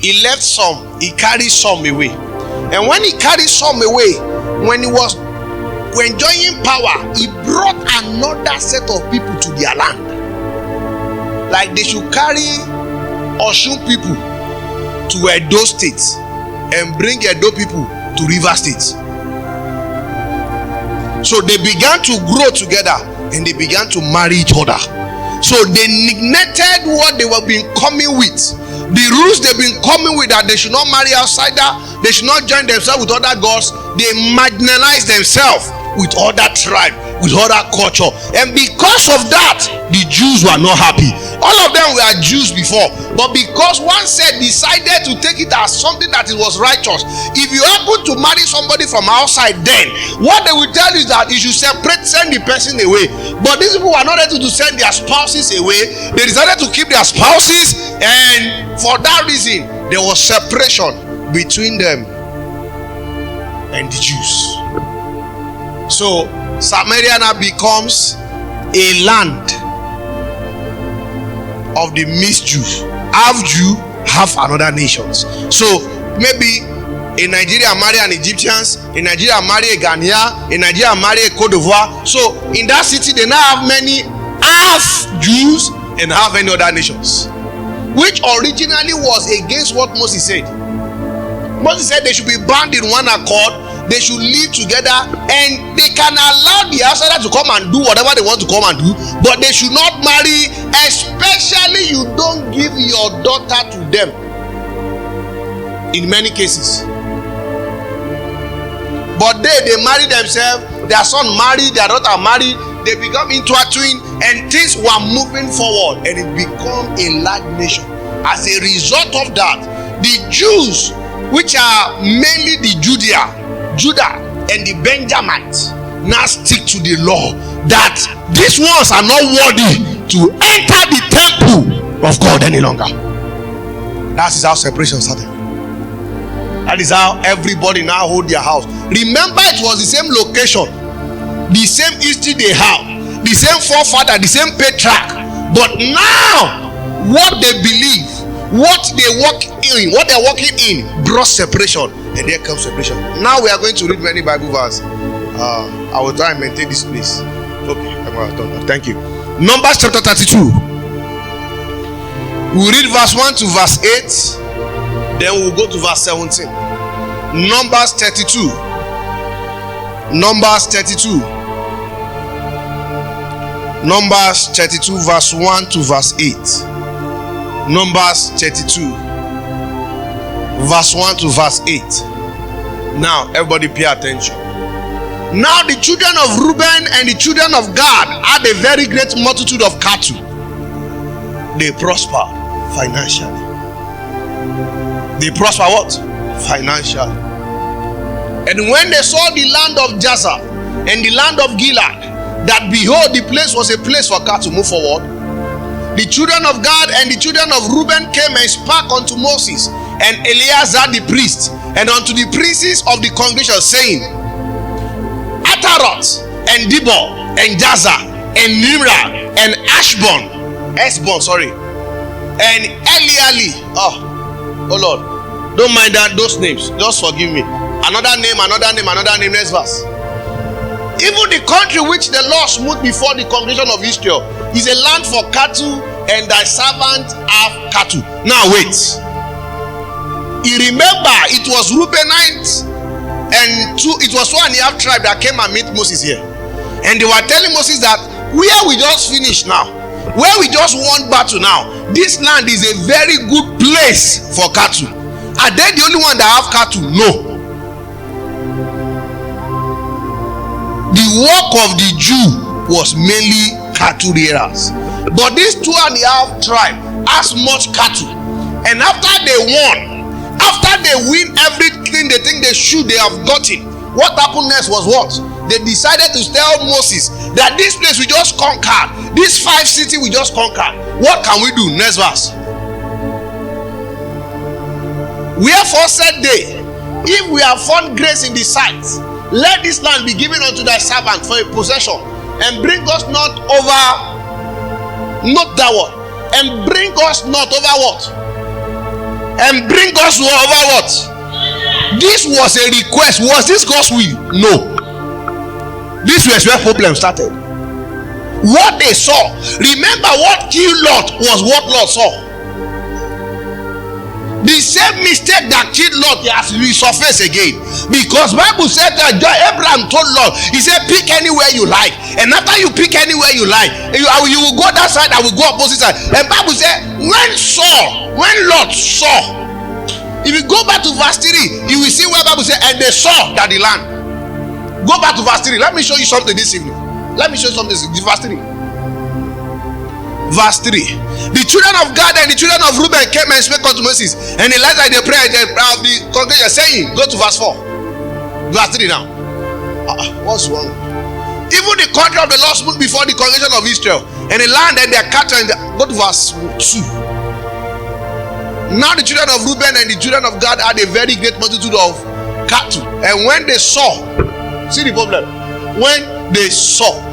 he left some, he carried some away. And when he carried some away, when he was enjoying power, he brought another set of people to their land. Like they should carry Osun people to Edo State and bring Edo people to River State. So they began to grow together and they began to marry each other. So they neglected what they were being coming with. The rules they've been coming with, that they should not marry outsider, they should not join themselves with other gods. They marginalized themselves with other tribe, with other culture, and because of that, the Jews were not happy. All of them were Jews before, but because one set decided to take it as something that it was righteous. If you happen to marry somebody from outside, then what they will tell you is that you should send the person away. But these people were not ready to send their spouses away. They decided to keep their spouses, and for that reason there was separation between them and the Jews. So Samaria now becomes a land of the mixed Jews, half Jew, half another nations. So maybe in Nigeria marry an Egyptians, in Nigeria marry a Ghanaian, in Nigeria marry a Cote d'Ivoire. So in that city they now have many half Jews and half any other nations, which originally was against what Moses said. Moses said they should be bound in one accord, they should live together, and they can allow the outsider to come and do whatever they want to come and do, but they should not marry, especially you don't give your daughter to them in many cases. But they marry themselves, their son married, their daughter married, they become intertwined, and things were moving forward, and it became a large nation. As a result of that, the Jews, which are mainly the Judah and the Benjamites, now stick to the law that these ones are not worthy to enter the temple of God any longer. That is how separation started. That is how everybody now hold their house. Remember, it was the same location, the same history they have, the same forefather, the same patriarch, but now what they believe, what they walk in, what they're walking in, brought separation, and there comes separation. Now we are going to read many Bible verses. I will try and maintain this place. Okay, I'm done. Thank you. Numbers chapter 32. We'll read verse 1 to verse 8, then we'll go to verse 17. Numbers 32. Numbers 32. Numbers 32, verse 1 to verse 8. Numbers 32, verse 1 to verse 8. Now, everybody pay attention. Now the children of Reuben and the children of Gad had a very great multitude of cattle. They prospered financially. They prospered what? Financially. And when they saw the land of Jazer and the land of Gilead, that behold, the place was a place for cattle, move forward. The children of Gad and the children of Reuben came and spake unto Moses and Eleazar the priest, and unto the princes of the congregation, saying, Ataroth and Dibor and Jazer and Nimrah and Esbon, and Eliali. Oh Lord, don't mind that, those names, just forgive me. Another name, next verse. Even the country which the Lord smote before the congregation of Israel is a land for cattle, and thy servant have cattle. Now wait. You remember it was Reubenites and it was 2.5 tribes that came and meet Moses here. And they were telling Moses that where we just finished now, where we just won battle now, this land is a very good place for cattle. Are they the only one that have cattle? No. The work of the Jew was mainly cattle rearers, but these 2.5 tribes has much cattle, and after they won, after they win everything they think they have gotten, what happened next was what? They decided to tell Moses that this place we just conquered, these 5 cities we just conquered, what can we do? Next verse. Wherefore said they, if we have found grace in the sight, let this land be given unto thy servant for a possession, and bring us not over, not that one, and bring us not over what? and bring us over what? This was a request. Was this God's will? No. This was where problem started. What they saw. Remember, what killed Lot was what Lot saw. The same mistake that killed Lot has resurfaced again, because Bible said that Abraham told Lot, he said, pick anywhere you like, and after you pick anywhere you like, you will go that side, I will go opposite side. And Bible said when Lot saw, if you go back to verse 3, you will see where Bible said, and they saw that the land. Go back to verse 3. Let me show you something this evening. Let me show you something. Verse 3. Verse 3. The children of Gad and the children of Reuben came and spake unto Moses, and Elijah they prayed, and the congregation saying, go to verse 4. Verse 3 now. What's wrong? Even the country of the Lord smote before the congregation of Israel, and the land and their cattle. Go to verse 2. Now the children of Reuben and the children of Gad had a very great multitude of cattle, and when they saw, see the problem, when they saw,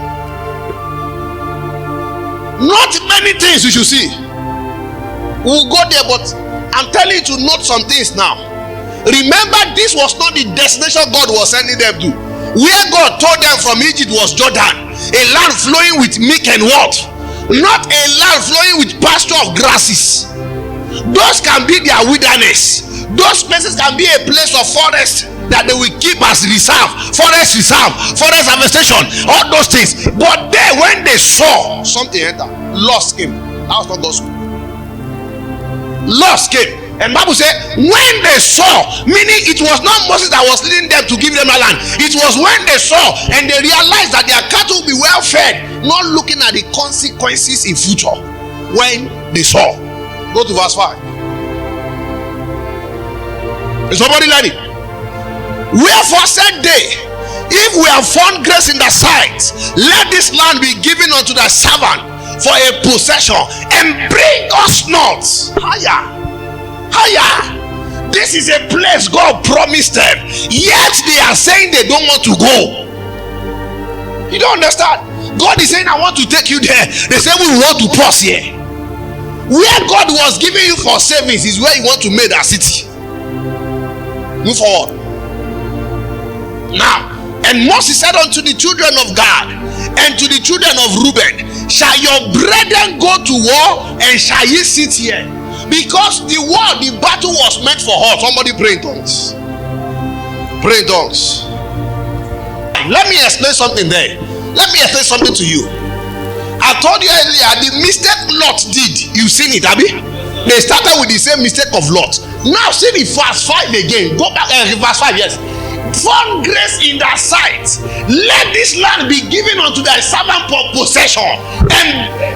not many things you should see. We'll go there, but I'm telling you to note some things now. Remember, this was not the destination God was sending them to. Where God told them from Egypt was Jordan, a land flowing with milk and what? Not a land flowing with pasture of grasses. Those can be their wilderness. Those places can be a place of forest that they will keep as reserve, forest harvestation, all those things. But then when they saw something enter, loss came. That was not God's will. Loss came. And Bible said, when they saw, meaning it was not Moses that was leading them to give them a land. It was when they saw and they realized that their cattle will be well fed, not looking at the consequences in future. When they saw. Go to verse 5. Is somebody learning? Wherefore said they, if we have found grace in the sight, let this land be given unto thy servant for a possession, and bring us not higher. This is a place God promised them, yet they are saying they don't want to go. You don't understand? God is saying, I want to take you there. They say, we want to pause here. Where God was giving you for savings is where you want to make that city. Move forward. Now, and Moses said unto the children of Gad and to the children of Reuben, shall your brethren go to war, and shall ye sit here? Because the war, the battle was meant for us. Somebody pray in tongues. Pray in tongues. Let me explain something there. Let me explain something to you. I told you earlier, the mistake Lot did, you've seen it, Abi? They started with the same mistake of Lot. Now see the verse 5 again. Go back, verse 5, yes. Found grace in thy sight, let this land be given unto thy servant for possession, and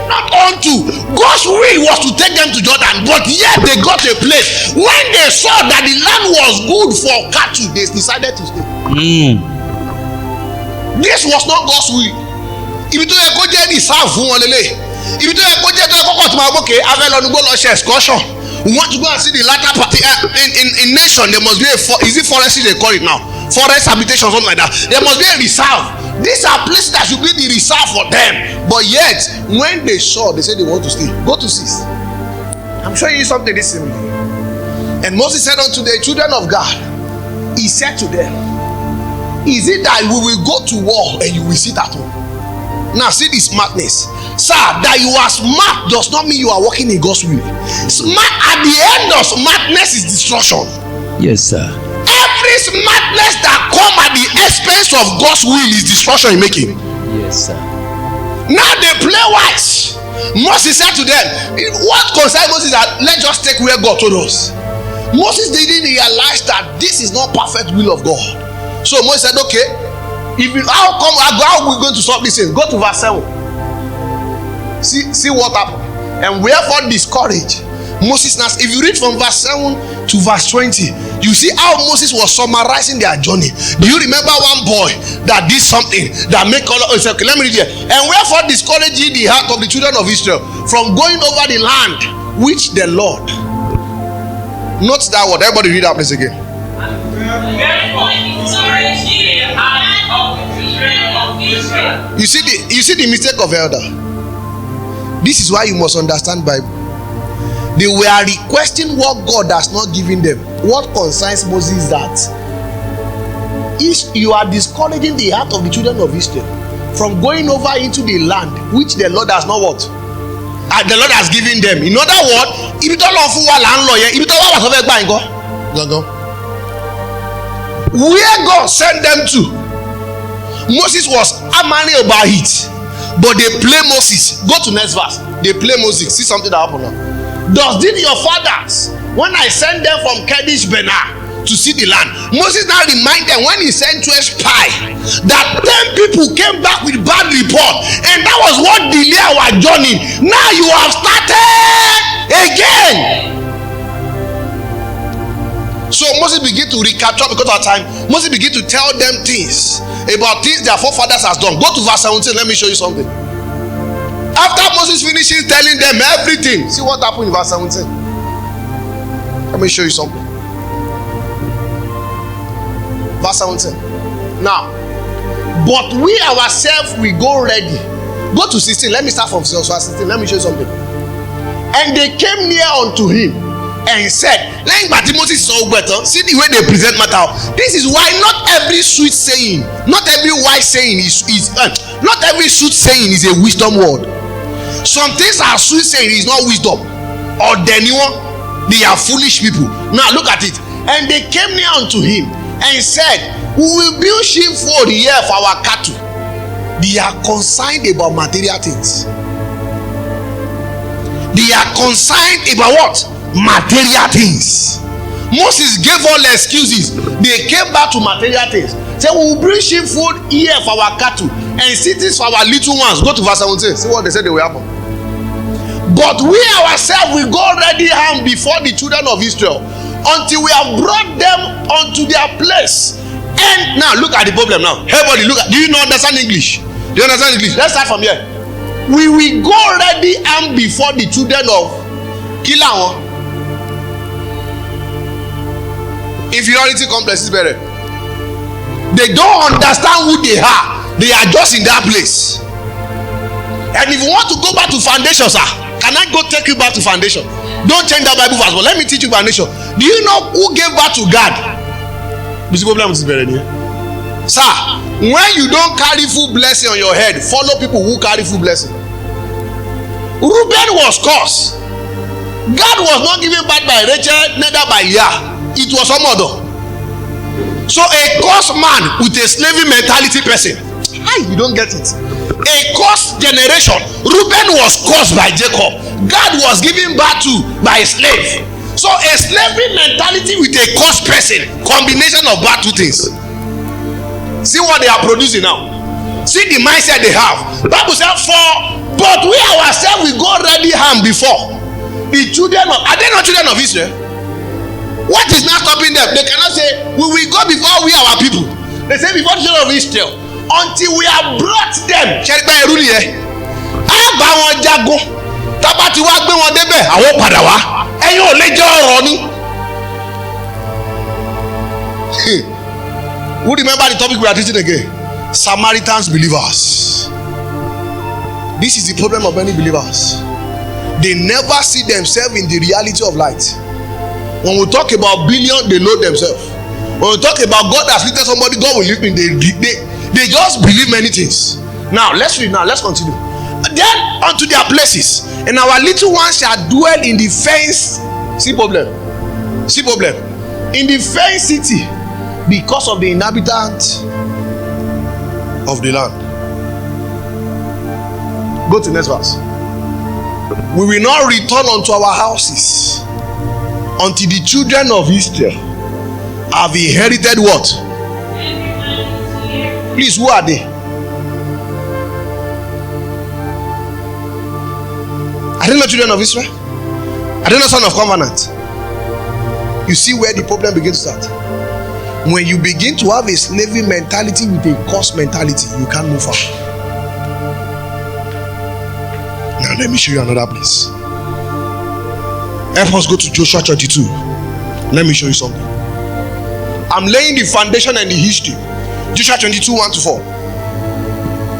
not unto. God's will was to take them to Jordan, but yet they got a place. When they saw that the land was good for cattle, they decided to stay. This was not God's will. If you don't go there, this half one lele. If you don't go there, excursion. We want to go and see the latter party in nation. There must be a is it forestry they call it now? Forest habitation, something like that. There must be a reserve. These are places that should be the reserve for them. But yet, when they saw, they said they want to stay. Go to 6. I'm showing you something this evening. And Moses said unto the children of God, he said to them, is it that we will go to war and you will sit at home? Now see this smartness. Sir, that you are smart does not mean you are working in God's will. Smart, at the end of smartness is destruction. Yes, sir. Every smartness that come at the expense of God's will is destruction in making. Yes, sir. Now they play wise. Moses said to them, what concerns Moses that let's just take where God told us. Moses didn't realize that this is not perfect will of God. So Moses said, okay, how are we going to solve this thing? Go to verse 7. See what happened. And wherefore discouraged Moses. Now if you read from verse 7 to verse 20, you see how Moses was summarizing their journey. Do you remember one boy that did something that make all okay, let me read here. And wherefore discouraged ye the heart of the children of Israel from going over the land which the Lord. Note that word. Everybody read that place again. You see the mistake of elder. This is why you must understand Bible. They were requesting what God has not given them. What concerns Moses that you are discouraging the heart of the children of Israel from going over into the land which the Lord has not what? The Lord has given them. In other words, if you don't love where God sent them to, Moses was amani about it, but they play Moses. Go to next verse. They play Moses. See something that happened now. Thus did your fathers when I sent them from Kadesh Barnea to see the land. Moses now remind them when he sent to a spy that 10 people came back with bad report, and that was what delayed our journey. Now you have started again. So Moses began to recapture, because of time, Moses began to tell them things about things their forefathers has done. Go to verse 17. Let me show you something. After Moses finishes telling them everything, see what happened in verse 17. Let me show you something. Verse 17. Now, but we ourselves we go ready. Go to 16. Let me start from verse 16. Let me show you something. And they came near unto him and said, Moses so better. See the way they present matter. This is why not every sweet saying, not every wise saying is not every sweet saying is a wisdom word. Some things are sweet saying is not wisdom. Or they are foolish people. Now look at it. And they came near unto him and said, we will build sheepfold here for our cattle. They are concerned about material things. They are concerned about what? Material things. Moses gave all the excuses. They came back to material things. Say, we will bring sheepfold here for our cattle and cities for our little ones. Go to verse 17. See what they said they will happen. But we ourselves will go ready hand before the children of Israel until we have brought them unto their place. And now look at the problem now. Everybody look at. Do you know understand English? Do you understand English? Let's start from here. We will go ready hand before the children of Kilawa. Inferiority complex is better. They don't understand who they are. They are just in that place. And if you want to go back to foundation, sir, can I go take you back to foundation? Don't change that Bible verse, but let me teach you foundation. Do you know who gave birth to God? This problem is better here. Sir, when you don't carry full blessing on your head, follow people who carry full blessing. Reuben was cursed. God was not given birth by Rachel, neither by Leah. It was some other. So a cursed man with a slavery mentality person, you don't get it. A cursed generation. Reuben was cursed by Jacob. God was given birth to by a slave. So a slavery mentality with a cursed person, combination of bad two things. See what they are producing now. See the mindset they have. Bible says, but we ourselves we go ready hand before the children of, are they not children of Israel? What is not stopping them? They cannot say we will go before we our people. They say before the children of Israel until we have brought them. Tabati wa gbe wọn débẹ̀ àwọn padà wá. Ẹ̀yin ò lè jẹ́ ọ̀rọ̀ ni. Who remember the topic we are teaching again? Samaritans believers. This is the problem of many believers. They never see themselves in the reality of light. When we talk about billion, they know themselves. When we talk about God has lifted somebody, God will lift me. They just believe many things. Now let's read. Now let's continue. Then unto their places, and our little ones shall dwell in the fenced. See problem. In the fenced city, because of the inhabitants of the land. Go to the next verse. We will not return unto our houses until the children of Israel have inherited what? Please, who are they? Are they not children of Israel? Are they not son of covenant? You see where the problem begins to start. When you begin to have a slavery mentality with a cost mentality, you can't move forward. Now let me show you another place. Help us go to Joshua 22. Let me show you something. I'm laying the foundation and the history. Joshua 22, 1-4.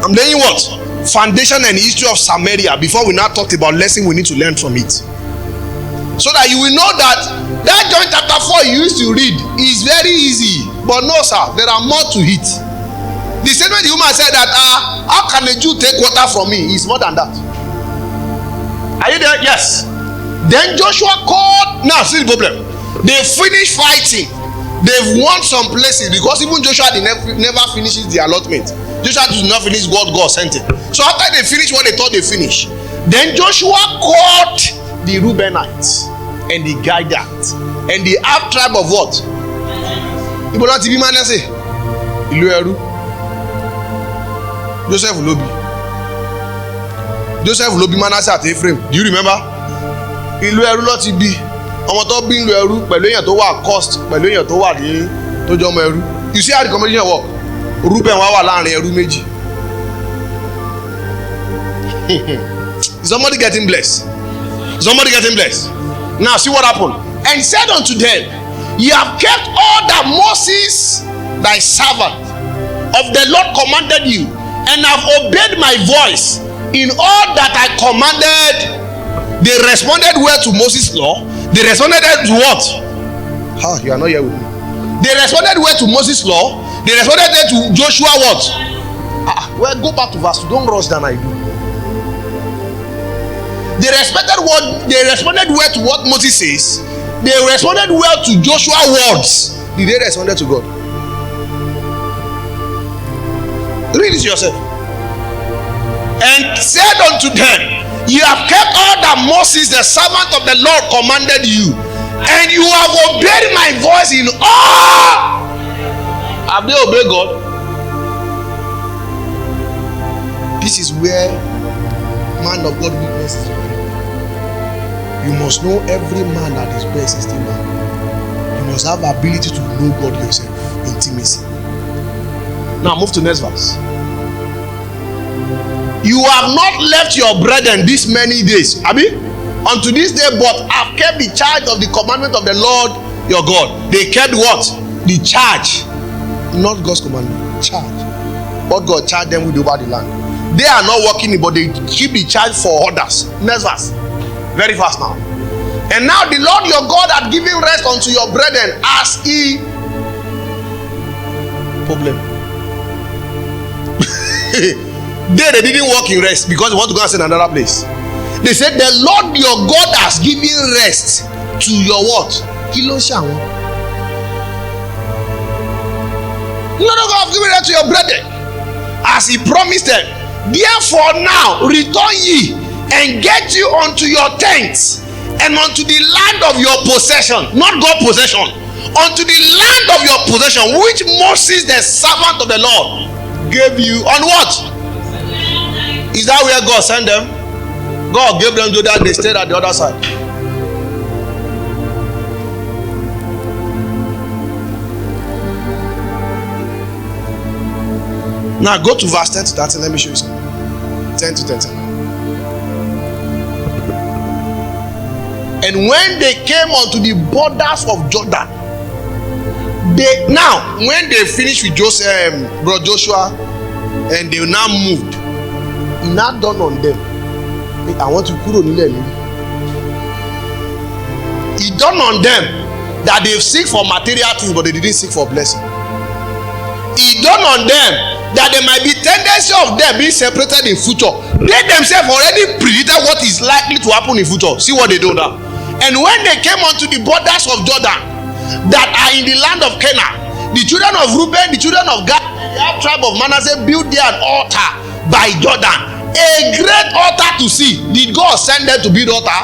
I'm laying what? Foundation and history of Samaria before we now talk about lesson we need to learn from it. So that you will know that John chapter 4 you used to read is very easy. But no, sir, there are more to it. The statement the woman said that, how can a Jew take water from me? Is more than that. Are you there? Yes. Then Joshua called. Now, see the problem. They finished fighting. They've won some places because even Joshua never finishes the allotment. Joshua did not finish what God sent him. So after they finished what they thought they finished, then Joshua called the Reubenites and the Gadites and the half tribe of what? Ibola ti bi Manasseh, ìlú ẹrú. Joseph ló bí Manasseh àti Ephraim. Do you remember? Ìlú ẹrú ló ti bí. Ọmọ tó bí ìlú ẹrú pẹ̀lú èèyàn tó wà cost pẹ̀lú èèyàn tó wà ní tó jọ ọmọ ẹrú. You see how the competition work? Reuben wà láàrin ẹrú méjì. Is somebody getting blessed? Somebody getting blessed? Now see what happened. And said unto them, ye have kept all that Moses thy servant of the Lord commanded you, and have obeyed my voice in all that I commanded. They responded well to Moses' law. They responded to what? You are not here with me. They responded well to Moses' law. They responded to Joshua what? Well, go back to verse 2. Don't rush than I do. They responded well to what Moses says. They responded well to Joshua's words. Did they respond to God? Read it yourself. And said unto them, ye have kept all that Moses the servant of the Lord commanded you, and you have obeyed my voice in all. Have they obeyed God? This is where man of God witnesses. You must know every man at his best is the man. You must have the ability to know God yourself. Intimacy. Now move to next verse. You have not left your brethren this many days, Abi, unto this day, but have kept the charge of the commandment of the Lord your God. They kept what? The charge. Not God's commandment. Charge. What God charged them with over the land. They are not working, but they keep the charge for others. Next verse. Very fast now. And now the Lord your God had given rest unto your brethren as he. Problem. They didn't walk in rest because they want to go and stay in another place. They said the Lord your God has given rest to your what? The Lord God has given rest to your brethren as he promised them. Therefore now return ye and get you unto your tents and unto the land of your possession, not God's possession, unto the land of your possession, which Moses the servant of the Lord gave you on what? Is that where God sent them? God gave them to that, they stayed at the other side. Now go to verse 10 to 13. Let me show you something. 10 to 13. And when they came unto the borders of Jordan, when they finished with Brother Joshua, and they now moved, it now dawned on them. I want to kúrò nílẹ̀ mi. It dawned on them that they seek for material things, but they didn't seek for blessing. It dawned on them that there might be tendency of them being separated in future. They themselves already predicted what is likely to happen in future. See what they do now. And when they came unto the borders of Jordan that are in the land of Canaan, the children of Reuben, the children of Gad, and the half tribe of Manasseh built there an altar by Jordan, a great altar to see. Did God send them to build altar?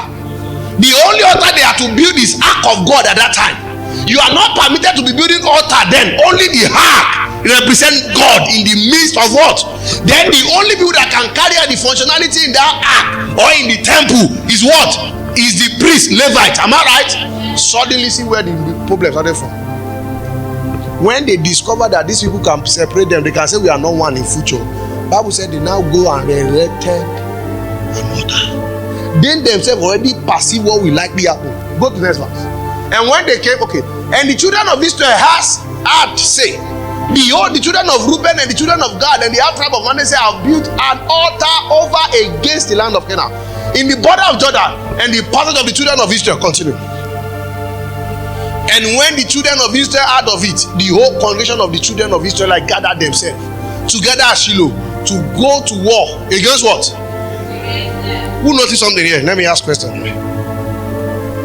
The only altar they had to build is ark of God at that time. You are not permitted to be building altar then. Only the ark represent God in the midst of what? Then the only people that can carry out the functionality in that ark or in the temple is what? Is the priest, Levite. Am I right? Suddenly see where the problems are from. When they discover that these people can separate them, they can say we are not one in future. Bible said they now go and erected an altar. They themselves already perceive what will likely happen. Go to the next verse. And when they came, and the children of Israel had say, behold, the children of Reuben and the children of Gad and the half tribe of Manasseh have built an altar over against the land of Canaan. in the border of Jordan, and the passage of the children of Israel continue. And when the children of Israel heard of it, the whole congregation of the children of Israel gathered themselves together at Shiloh to go to war against what? Who noticed something here? Let me ask a question.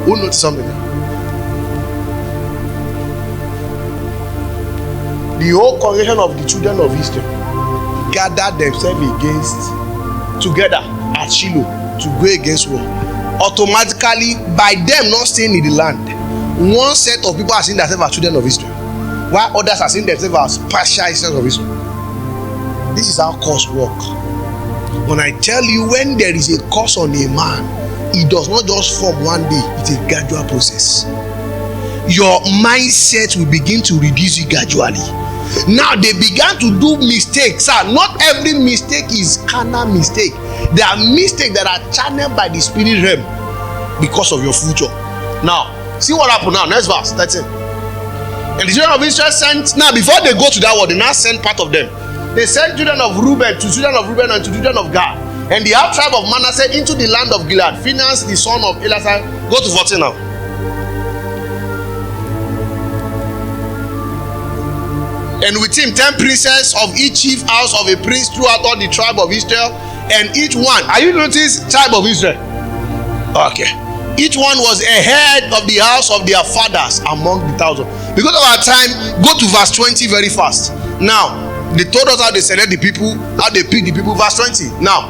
Who noticed something here? The whole congregation of the children of Israel gathered themselves together at Shiloh to go against war. Automatically, by them not staying in the land, one set of people are seeing themselves as children of Israel, while others are seeing themselves as partial children of Israel. This is how curse work. When I tell you, when there is a curse on a man, it does not just form one day, it's a gradual process. Your mindset will begin to reduce it gradually. Now they began to do mistakes. Sir, not every mistake is carnal mistake. There are mistakes that are channeled by the spirit realm because of your future. Now, see what happened now. Next verse, 13. And the children of Israel sent, now before they go to that war, they now send part of them. They sent children of Reuben to children of Reuben and to children of Gad. And the half tribe of Manasseh into the land of Gilead. Phinehas, the son of Eleazar. Go to 14 now. And with him 10 princes of each chief house of a prince throughout all the tribe of Israel, and each one, are you notice tribe of Israel? Okay. Each one was a head of the house of their fathers among the thousand. Because of our time, go to verse 20 very fast. Now, they told us how they select the people, how they pick the people. Verse 20. Now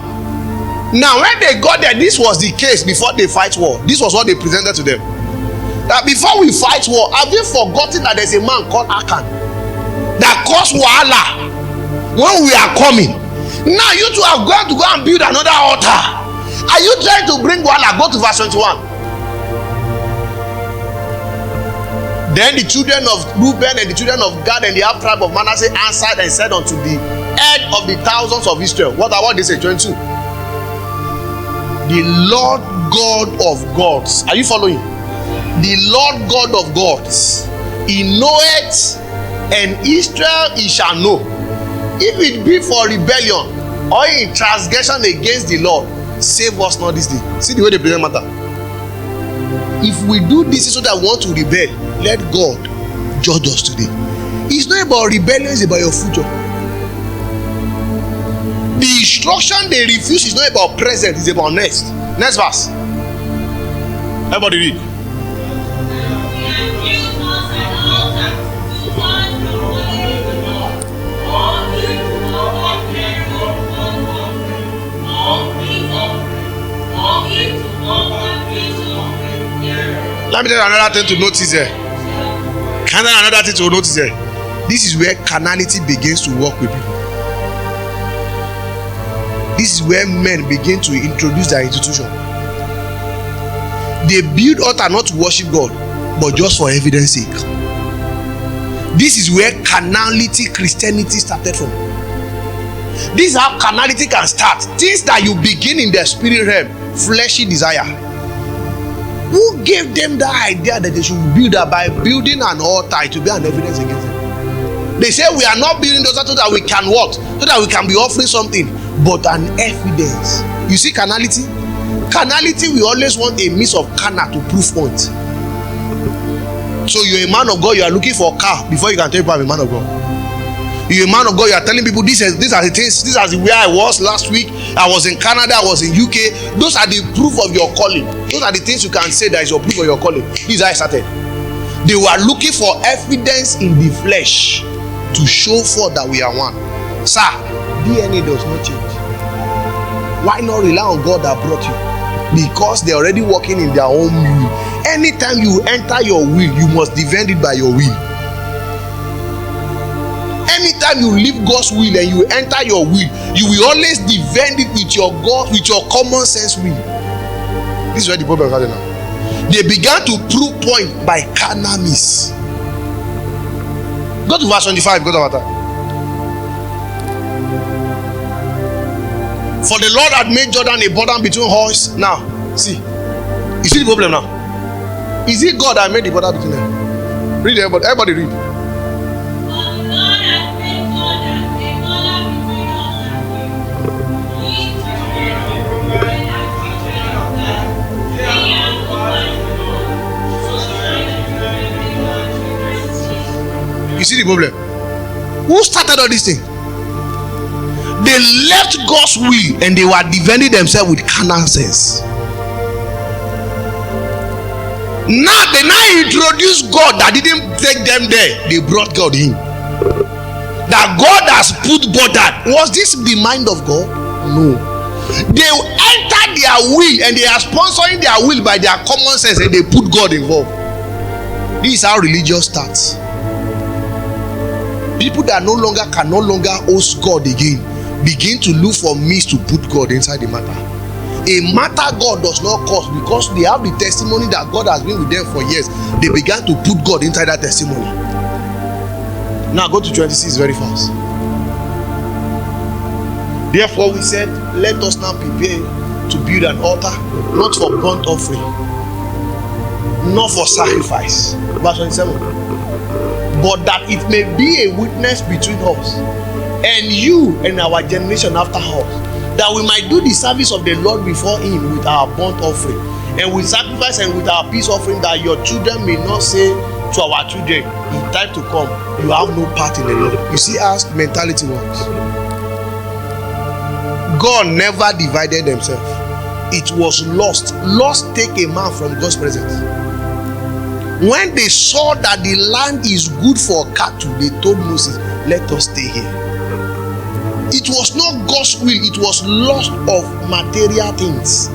when they got there, this was the case before they fight war. This was what they presented to them. That before we fight war, have you forgotten that there's a man called Achan that caused wahala when we are coming? Now you two are going to go and build another altar. Are you trying to bring wahala? Go to verse 21. Then the children of Reuben and the children of Gad and the half tribe of Manasseh answered and said unto the head of the thousands of Israel. What they say? 22. The Lord God of gods. Are you following? The Lord God of gods. He knoweth, and Israel he shall know. If it be for rebellion or in transgression against the Lord, save us not this day. See the way they present matter. If we do this so that we want to rebel, let God judge us today. It's not about rebellion, it's about your future. The instruction they refuse is not about present, it's about next. Next verse. Everybody read. Let me tell you another thing to notice here. Another thing to notice here. This is where carnality begins to work with people. This is where men begin to introduce their institution. They build altar not to worship God, but just for evidence sake. This is where carnality, Christianity started from. This is how carnality can start. Things that you begin in the spirit realm, fleshy desire. Who gave them that idea that they should build that by building an altar to be an evidence against them? They say we are not building those so that we can what? So that we can be offering something, but an evidence. You see carnality? Carnality, we always want a means of carnal to prove point. So you're a man of God, you are looking for a car before you can tell people I'm a man of God. You're a man of God, you are telling people these are the things, this is where I was last week. I was in Canada, I was in UK. Those are the proof of your calling. Those are the things you can say that is your proof of your calling. This is how I started. They were looking for evidence in the flesh to show forth that we are one. Sir, DNA does not change. Why not rely on God that brought you? Because they're already working in their own will. Anytime you enter your will, you must defend it by your will. Anytime you leave God's will and you enter your will, you will always defend it with your God, with your common sense will. This is where the problem started now. They began to prove point by carnal means. Go to verse 25. Go to that. For the Lord had made Jordan a border between us. Now, see. You see the problem now? Is it God that made the border between them? Read everybody. Everybody read. You see the problem? Who started all this thing? They left God's will and they were defending themselves with carnal sense. Now they introduced God that didn't take them there. They brought God in. That God has put border. Was this the mind of God? No. They entered their will and they are sponsoring their will by their common sense and they put God involved. This is how religion starts. People that can no longer host God again begin to look for means to put God inside the matter. A matter God does not cause, because they have the testimony that God has been with them for years. They began to put God inside that testimony. Now go to 26 very fast. Therefore we said, let us now prepare to build an altar, not for burnt offering, not for sacrifice. Verse 27. But that it may be a witness between us and you and our generation after us, that we might do the service of the Lord before him with our burnt offering and with sacrifice and with our peace offering, that your children may not say to our children, in time to come, you have no part in the Lord. You see how mentality works. God never divided themselves. It was lost. Lost take a man from God's presence. When they saw that the land is good for cattle, they told Moses, let us stay here. It was not God's will. It was lost of material things,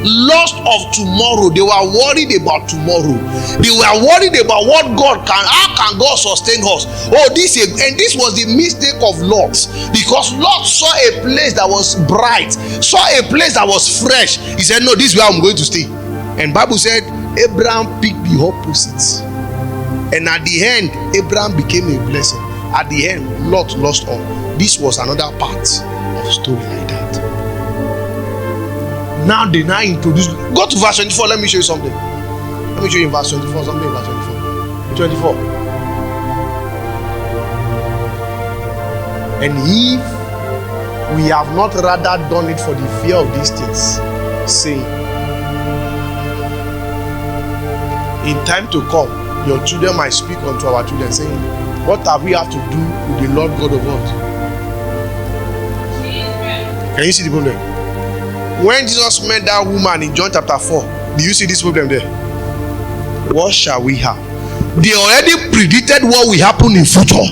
lost of tomorrow. They were worried about tomorrow. They were worried about what God can. How can God sustain us? This was the mistake of Lot, because Lot saw a place that was bright, saw a place that was fresh. He said, no, this is where I'm going to stay. And Bible said Abraham picked the opposite, and at the end Abraham became a blessing. At the end Lot lost all. This was another part of story like that. Now they introduce. Go to verse 24. Let me show you something. Let me show you in verse 24. Something in verse 24. And if we have not rather done it for the fear of these things, saying, in time to come, your children might speak unto our children, saying, what have we have to do with the Lord God of us? Can you see the problem? When Jesus met that woman in John chapter 4, do you see this problem there? What shall we have? They already predicted what will happen in future.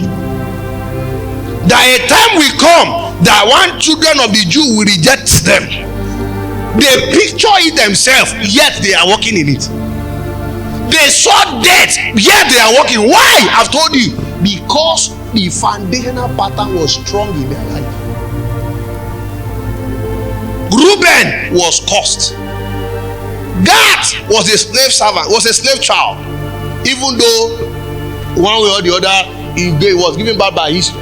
That a time will come that one children of the Jew will reject them. They picture it themselves, yet they are walking in it. They saw death, yet they are walking. Why? I've told you. Because the foundational pattern was strong in their life. Reuben was cursed. Gad was a slave servant, was a slave child. Even though one way or the other he was given back by history.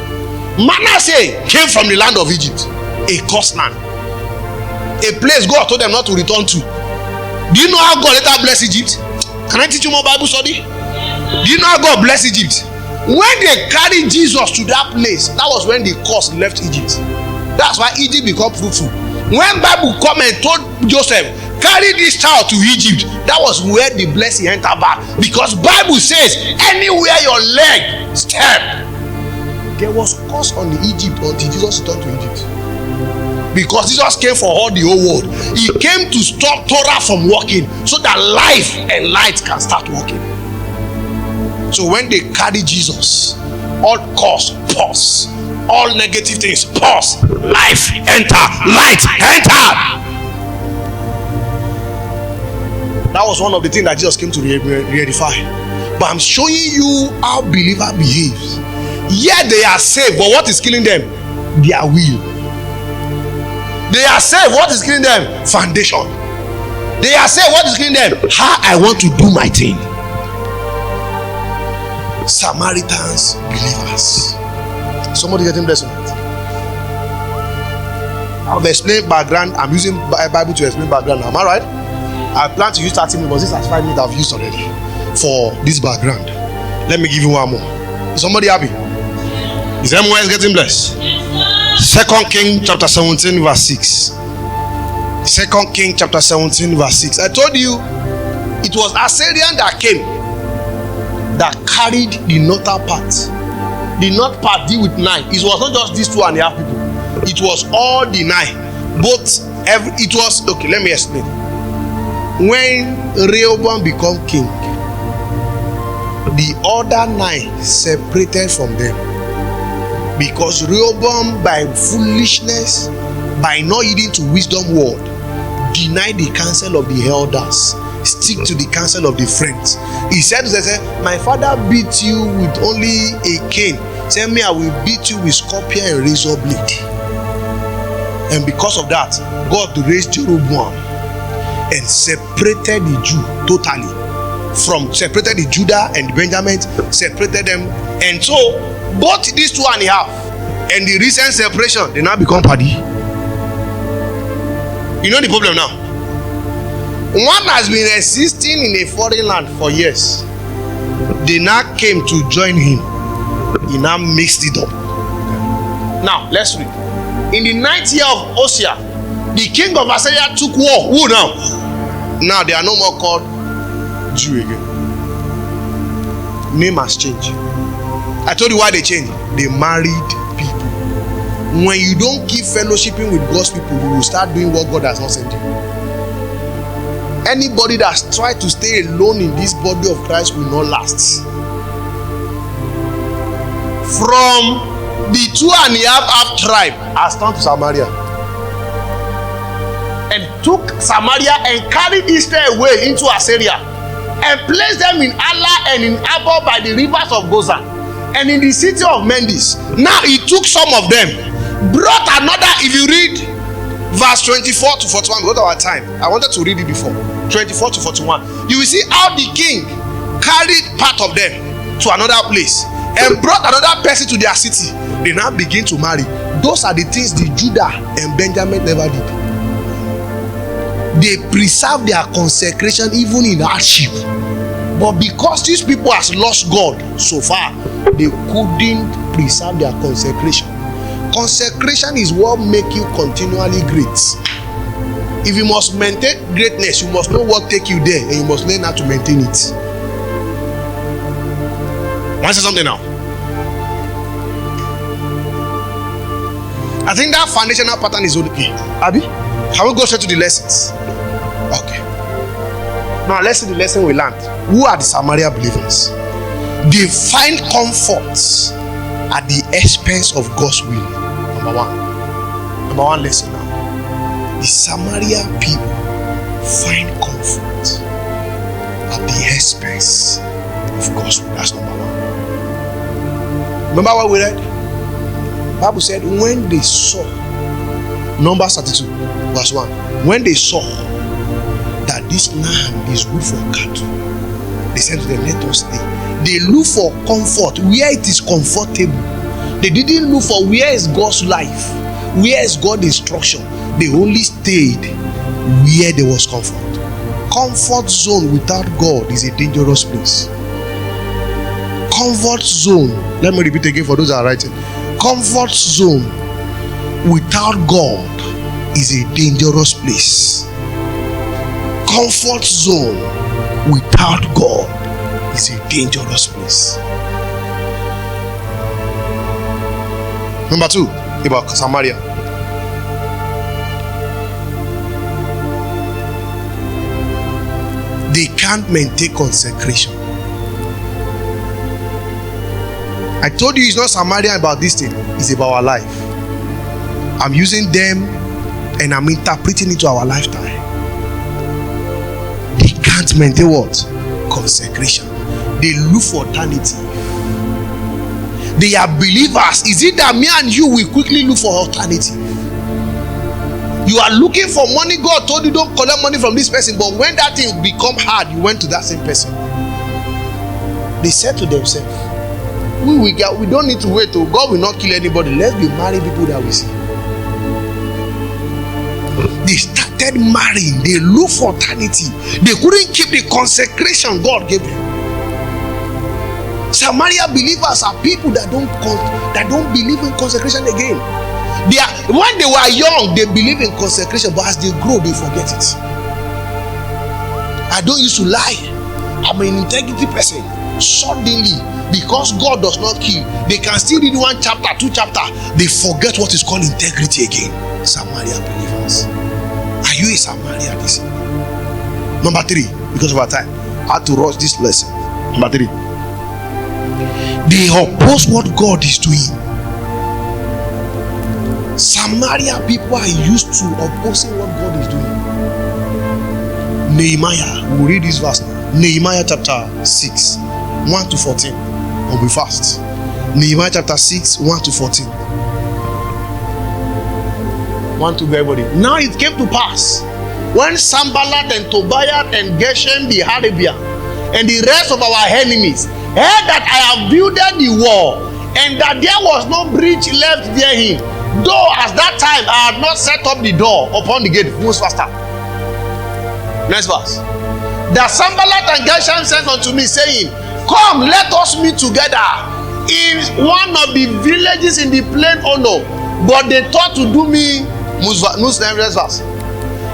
Manasseh came from the land of Egypt, a cursed land, a place God told them not to return to. Do you know how God later blessed Egypt? Can I teach you more Bible study? Do you know how God blessed Egypt? When they carried Jesus to that place, that was when the curse left Egypt. That's why Egypt became fruitful. When Bible come and told Joseph, carry this child to Egypt, that was where the blessing entered back. Because Bible says, anywhere your leg step, there was curse on Egypt until Jesus returned to Egypt. Because Jesus came for all the whole world. He came to stop Torah from working, so that life and light can start working. So when they carry Jesus, all curse pause, all negative things pause, life enter, light enter. That was one of the things that Jesus came to re-edify. But I'm showing you how believer behaves. Yeah, they are saved, but what is killing them? Their will. They are saved, what is killing them? Foundation. They are saved, what is killing them? How I want to do my thing. Samaritans, believers. Somebody getting blessed on it. I've explained background. I'm using Bible to explain background. Am I right? I plan to use 30 minutes, but this has 5 minutes I've used already for this background. Let me give you one more. Is somebody happy? Is anyone else getting blessed? 2 King chapter 17 verse 6. 2 King chapter 17 verse 6. I told you it was Assyrian that came, that carried the northern part the north part deal with 9. It was not just these 2.5 people. It was all the 9. It was okay. Let me explain. When Rehoboam became king, the other 9 separated from them, because Rehoboam, by foolishness, by not yielding to wisdom word, denied the counsel of the elders, stick to the counsel of the friends. He said to them, my father beat you with only a cane. Tell me, I will beat you with scorpion and razor blade. And because of that, God raised Jeroboam and separated the Jew totally. Separated the Judah and Benjamin, separated them. And so both these 2.5 and the recent separation, they now become party. You know the problem now? One has been existing in a foreign land for years. They now came to join him. He now mixed it up. Now let's read. In the 9th year of Hosea, the king of Assyria took war. Who now? Now they are no more called Jew again. Name has changed. I told you why they changed. They married people. When you don't keep fellowshipping with God's people, you will start doing what God has not sent you. Anybody that's tried to stay alone in this body of Christ will not last. From the 2.5 tribe has turned to Samaria and took Samaria and carried Israel away into Assyria and placed them in Allah and in Abor by the rivers of Gozan and in the city of Mendes. Now he took some of them, brought another. If you read verse 24 to 41, because of our time, I wanted to read it before. 24 to 41, you will see how the king carried part of them to another place and brought another person to their city. They now begin to marry. Those are the things the Judah and Benjamin never did. They preserved their consecration even in hardship. But because these people has lost God so far, they couldn't preserve their consecration. Consecration is what makes you continually great. If you must maintain greatness, you must know what take you there, and you must learn how to maintain it. Want to say something now? I think that foundational pattern is okay. Abi, can we go straight to the lessons? Okay. Now let's see the lesson we learned. Who are the Samaria believers? They find comfort at the expense of God's will. Number one lesson now. The Samaria people find comfort at the expense of God's will. That's number one. Remember what we read? The Bible said when they saw, Numbers 32 verse 1, when they saw that this land is good for cattle, they said to them, let us stay. They look for comfort where it is comfortable. They didn't look for where is God's life, where is God's instruction. They only stayed where there was comfort. Comfort zone without God is a dangerous place. Comfort zone, let me repeat again for those that are writing. Comfort zone without God is a dangerous place. Comfort zone without God is a dangerous place. Number 2, about Samaria. They can't maintain consecration. I told you it's not Samaritan about this thing, it's about our life. I'm using them and I'm interpreting it to our lifetime. They can't maintain what? Consecration. They look for alternative. They are believers. Is it that me and you will quickly look for alternative? You are looking for money. God told you don't collect money from this person, but when that thing become hard, you went to that same person. They said to themselves, we don't need to wait till God will not kill anybody. Let's be married people that we see. They started marrying. They look for alternative. They couldn't keep the consecration God gave them. Samaria believers are people that don't believe in consecration again. When they were young, they believe in consecration, but as they grow, they forget it. I don't used to lie. I'm an integrity person. Suddenly, because God does not kill, they can still read one chapter, two chapter, they forget what is called integrity again. Samaria believers, are you a Samaria this evening? Number 3, because of our time, I had to rush this lesson. Number 3, they oppose what God is doing. Samaria people are used to opposing what God is doing. Nehemiah, we'll read this verse now. Nehemiah chapter 6, 1 to 14. We'll be fast. Nehemiah chapter 6, 1 to 14. 1 to everybody. Now it came to pass, when Sanballat and Tobiah and Geshem the Arabian and the rest of our enemies heard that I have builded the wall, and that there was no breach left therein, though at that time I had not set up the door upon the gate. Move faster. Next verse. That Sanballat and Geshem sent unto me, saying, come, let us meet together in one of the villages in the plain Ono. But they thought to do me. Next verse.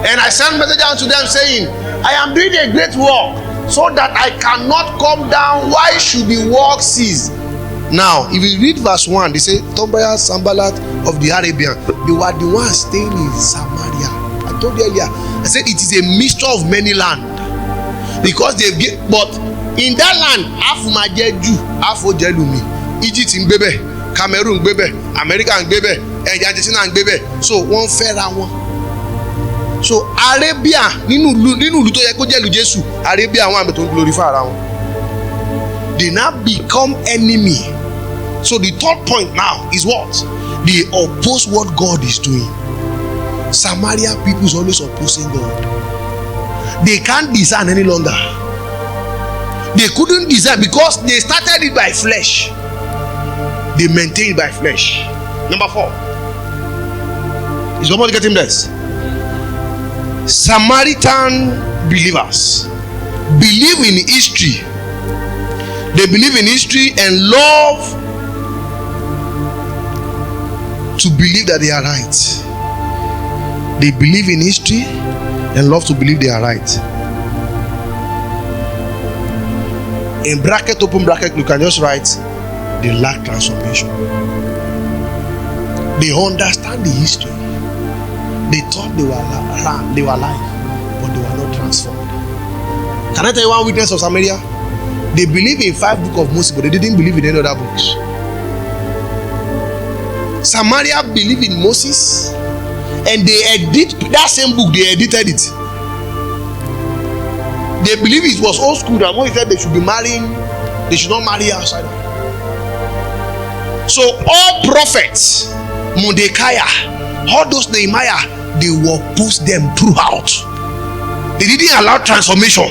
And I sent message unto them, saying, I am doing a great work, so that I cannot come down. Why should the work cease? Now, if you read verse 1, they say, Tobiah, Sanballat of the Arabian, they were the ones staying in Samaria. I told you earlier, I said it is a mixture of many land, because they get, but in that land, half Majeju, half Ojelumi, Egypt in Bebe, Cameroon Bebe, America in Bebe, Argentina in Bebe. So one fair one. So Arabia, nínú ìlú tó yẹ kó jẹ́ ìlú Jésù, Arabia àwọn àmì tó ń glorify ara wọn. They now become enemy. So the third point now is what? They oppose what God is doing. Samaria people is always opposing God. They can't discern any longer. They couldn't discern because they started it by flesh. They maintain it by flesh. Number 4. Is somebody getting this? Samaritan believers believe in history. They believe in history and love to believe that they are right. They believe in history and love to believe they are right. In bracket, open bracket, you can just write, they lack transformation. They understand the history. They thought they were alive, but they were not transformed. Can I tell you one witness of Samaria? They believe in 5 books of Moses, but they didn't believe in any other books. Samaria believed in Moses, and they edit that same book. They edited it. They believe it was old school, and Moses said they should be marrying, they should not marry outside. So all prophets, Mordecai, all those Nehemiah, they were opposed them throughout. They didn't allow transformation.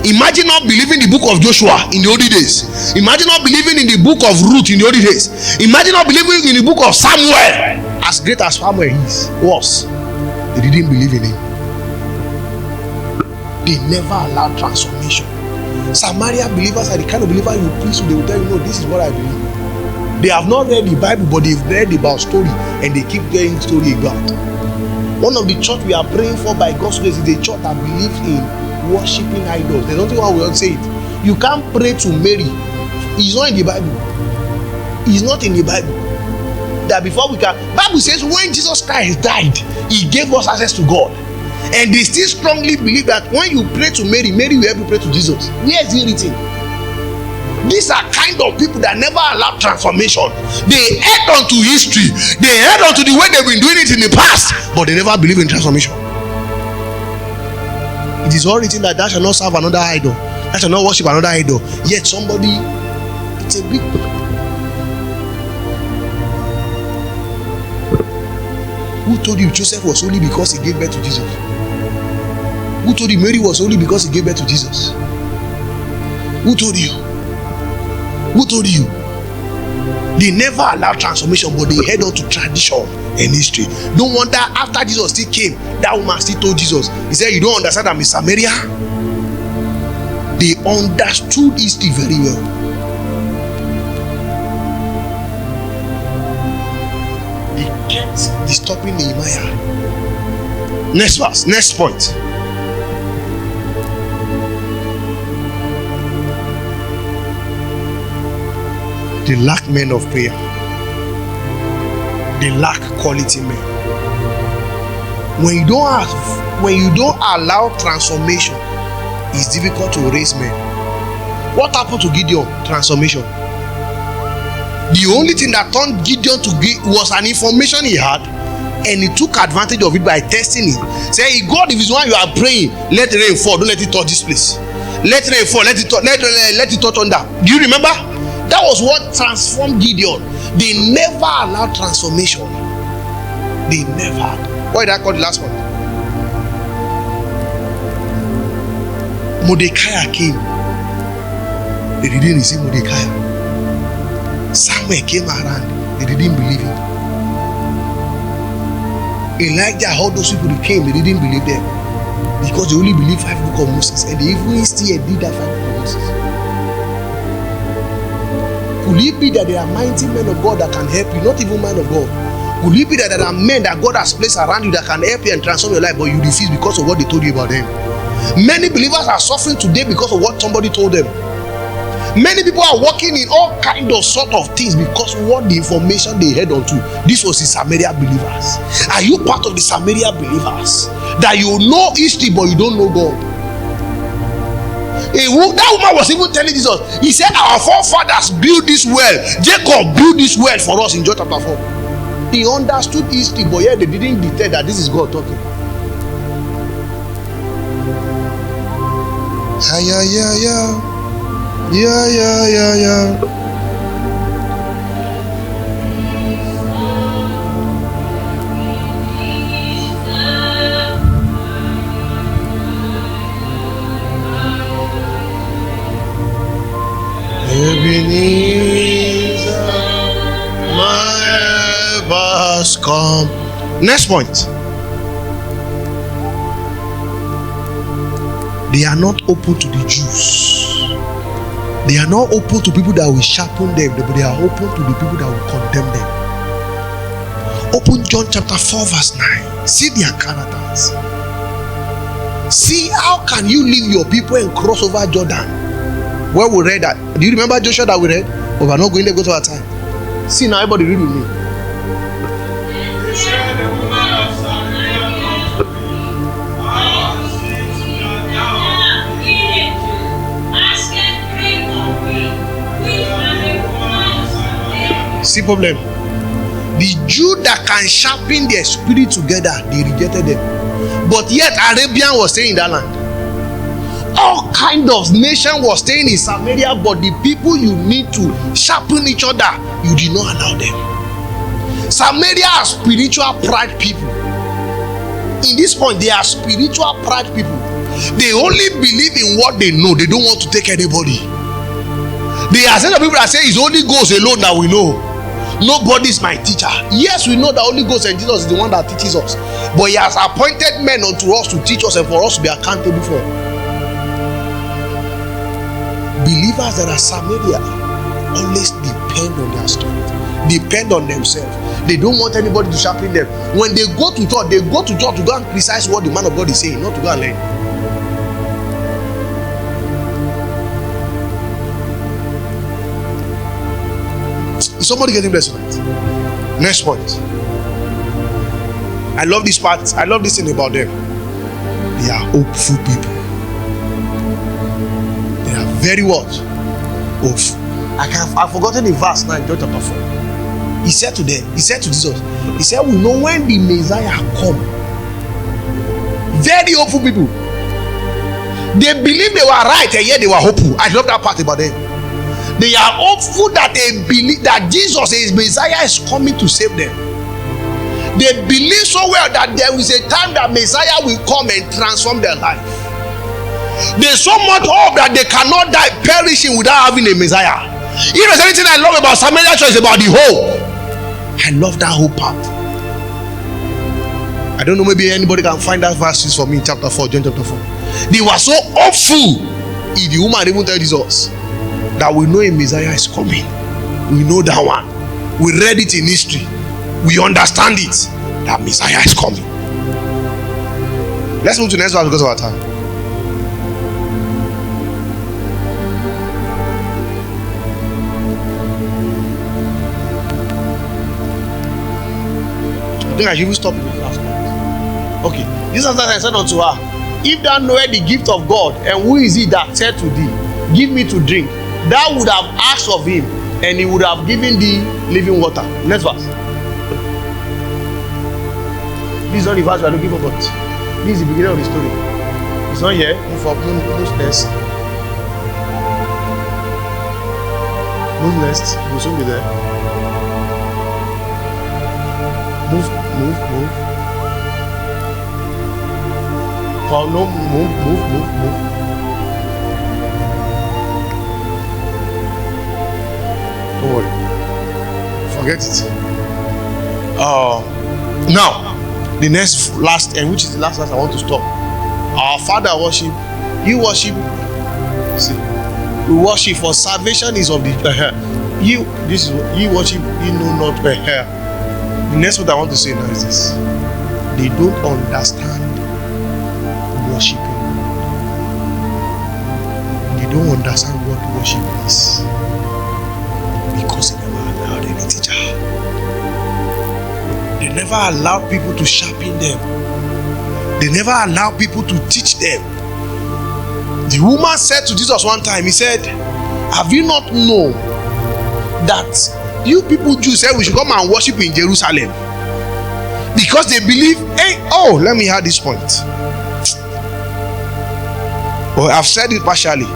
Imagine not believing the book of Joshua in the olden days. Imagine not believing in the book of Ruth in the olden days. Imagine not believing in the book of Samuel. As great as Samuel was, they didn't believe in him. They never allowed transformation. Samaria believers are the kind of believers you preach to. They will tell you, no, this is what I believe. They have not read the Bible, but they've read about story, and they keep getting story about. One of the church we are praying for by God's grace is the church that believes in worshiping idols. There's nothing wrong with say it. You can't pray to Mary. It's not in the Bible. It's not in the Bible. That before we can, Bible says when Jesus Christ died, he gave us access to God. And they still strongly believe that when you pray to Mary, Mary will help you pray to Jesus. Where is it written? These are kind of people that never allow transformation. They head on to history. They head on to the way they've been doing it in the past, but they never believe in transformation. It is all written that thou shalt not serve another idol, thou shalt not worship another idol. Yet somebody, it's a big. Who told you Joseph was holy because he gave birth to Jesus? Who told you Mary was holy because he gave birth to Jesus? Who told you? Who told you? They never allowed transformation, but they head on to tradition and history. No wonder after Jesus still came, that woman still told Jesus, he said, you don't understand I'm in Samaria? They understood history very well. They kept disturbing Nehemiah. Next verse, next point. They lack men of prayer. They lack quality men. When you don't allow transformation, it's difficult to raise men. What happened to Gideon? Transformation. The only thing that turned Gideon to was an information he had, and he took advantage of it by testing it. Say, God, if it's one you are praying, let rain fall. Don't let it touch this place. Let rain fall. Let it touch under. Do you remember? That was what transformed Gideon. They never allowed transformation. They never. What did I call the last one? Mordecai came. They didn't receive Mordecai. Samuel came around. They didn't believe him. Elijah, all those people that came, they didn't believe them because they only believed 5 books of Moses, and they even still did that 5 books of Moses. Could it be that there are mighty men of God that can help you, not even men of God? Could it be that there are men that God has placed around you that can help you and transform your life, but you refuse because of what they told you about them? Many believers are suffering today because of what somebody told them. Many people are working in all kind of sort of things because of what the information they heard onto. This was the Samaria believers. Are you part of the Samaria believers that you know history but you don't know God? That woman was even telling Jesus. He said, our forefathers built this well. Jacob built this well for us in John chapter 4. He understood history, but yet they didn't detect that this is God talking. Yeah. Ebenezer, my help has come. Next point. They are not open to the Jews. They are not open to people that will sharpen them, but they are open to the people that will condemn them. Open John chapter 4 verse 9. See their characters. See how can you leave your people and cross over Jordan? Where we read that. Do you remember Joshua that we read? But we're not going there because of our time. See now, everybody read with me. See problem. The Jew that can sharpen their spirit together, they rejected them. But yet Arabian was staying in that land. All kind of nation was staying in Samaria, but the people you need to sharpen each other, you did not allow them. Samaria are spiritual pride people. In this point, they are spiritual pride people. They only believe in what they know. They don't want to take anybody. They are some people that say it's only Ghost alone that we know. Nobody is my teacher. Yes, we know that Holy Ghost and Jesus is the one that teaches us, but He has appointed men unto us to teach us and for us to be accountable for. Believers that are Samaria always depend on their strength, depend on themselves. They don't want anybody to sharpen them. When they go to church to go and criticize what the man of God is saying, not to go and learn. Is somebody getting blessed tonight? Next point. I love this part. I love this thing about them. They are hopeful people. They are very what? Hopeful. I've forgotten the verse 9, John chapter 4. He said to Jesus, he said, we know when the Messiah come. Very hopeful people. They believe they were right and yet they were hopeful. I love that part about them. They are hopeful that they believe that Jesus, his Messiah, is coming to save them. They believe so well that there is a time that Messiah will come and transform their life. There's so much hope that they cannot die perishing without having a Messiah. If there's anything I love about Samaria Church, it's about the hope. I love that whole part. I don't know, maybe anybody can find that verses for me in chapter 4, John chapter 4. They were so hopeful. If the woman even tell Jesus that we know a Messiah is coming, we know that one, we read it in history, we understand it, that Messiah is coming. Let's move to the next verse because of our time. think I should even stop in the last point. Okay. This answer I said unto her, if thou knowest the gift of God, and who is he that said to thee, give me to drink, thou would have asked of him, and he would have given thee living water. Next verse. This is not the verse we are looking for, but this is the beginning of the story. It's not here. Move up, move next. Move next. It will soon be there. Move. Oh no, move. Don't worry. Forget it. Now, the next last, and which is the last verse I want to stop. Our Father worship. You worship. See, we worship for salvation is of the you. This is you worship. You know not the next what I want to say now is this: they don't understand worshiping. They don't understand what worship is because they never allowed any teacher. They never allowed people to sharpen them. They never allowed people to teach them. The woman said to Jesus one time, he said, have you not known that you people Jews said we should come and worship in Jerusalem? Because they believe, hey, oh, let me add this point. Well, I've said it partially.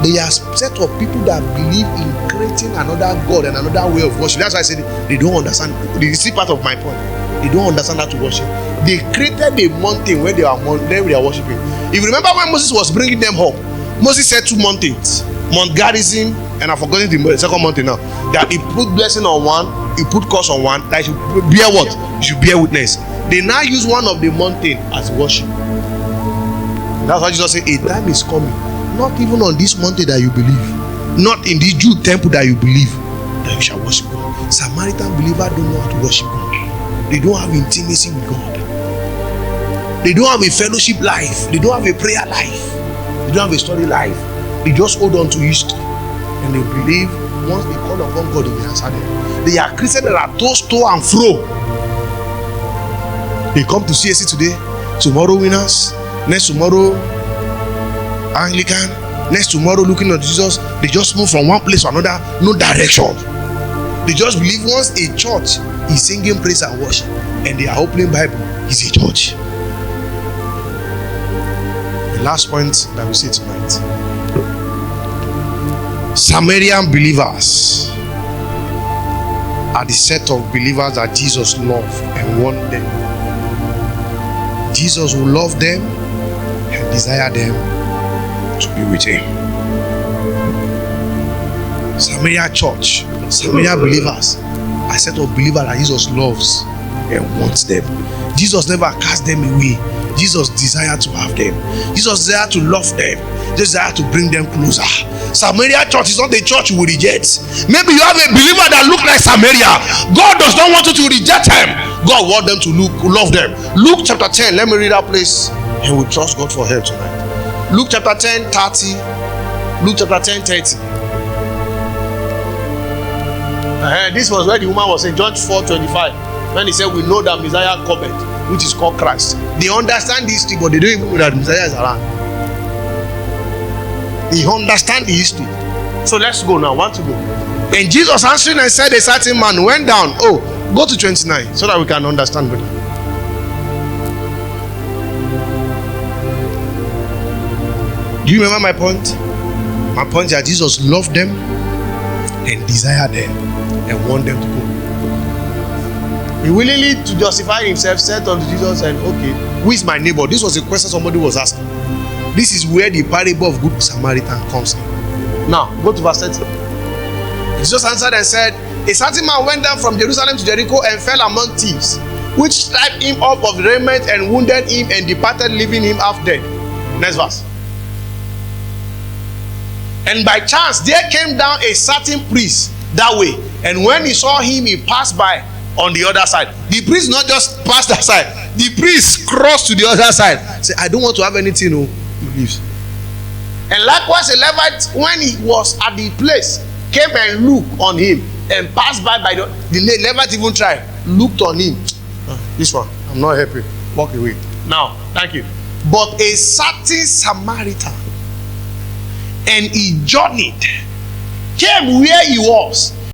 They are set of people that believe in creating another God and another way of worship. That's why I said they don't understand. This is part of my point. They don't understand how to worship. They created a mountain where they are worshiping. If you remember when Moses was bringing them up, Moses said two mountains, Mount Gerizim, and I've forgotten the second mountain now. That he put blessing on one, he put curse on one. That you should bear what? You should bear witness. They now use one of the mountain as worship. That's why Jesus said, a time is coming. Not even on this mountain that you believe, not in this Jew temple that you believe, that you shall worship God. Samaritan believers don't know how to worship God. They don't have intimacy with God. They don't have a fellowship life. They don't have a prayer life. They don't have a study life. They just hold on to history, and they believe once they call upon God, He will answer them. They are Christians that are to and fro. They come to CSC today, tomorrow winners, next tomorrow Anglican, next tomorrow looking at Jesus. They just move from one place to another, no direction. They just believe once a church is singing praise and worship and they are opening Bible, is a church. The last point that we say tonight: Samaritan believers are the set of believers that Jesus loved and wanted them. Jesus will love them and desire them to be with Him. Samaritan church, Samaritan believers are a set of believers that Jesus loves and wants them. Jesus never cast them away. Jesus desired to have them. Jesus desired to love them. Jesus desired to bring them closer. Samaria church is not the church you will reject. Maybe you have a believer that look like Samaria. God does not want you to reject them. God wants them to love them. Luke chapter 10. Let me read that place, and we trust God for help tonight. Luke chapter 10, 30. Luke chapter 10, 30. This was where the woman was in John 4:25. When he said, we know that Messiah cometh, which is called Christ. They understand this thing, but they don't even know that Messiah is around. They understand the history. So let's go now. Want to go? And Jesus answering and said, a certain man went down. Oh, go to 29 so that we can understand better. Do you remember my point? My point is that Jesus loved them and desired them and want them to go. He willingly, to justify himself, said unto Jesus, and okay, who is my neighbor? This was a question somebody was asking. This is where the parable of Good Samaritan comes in. Now, go to verse 30. Jesus answered and said, a certain man went down from Jerusalem to Jericho and fell among thieves, which stripped him up of the raiment and wounded him and departed, leaving him half dead. Next verse. And by chance there came down a certain priest that way, and when he saw him, he passed by on the other side. The priest not just passed that side, the priest crossed to the other side. Say, I don't want to have anything. No, he leaves. And likewise a Levite, when he was at the place, came and looked on him and passed by the Levite even tried, looked on him. This one, I'm not happy. Walk away. Now, thank you. But a certain Samaritan, and he journeyed, came where he was,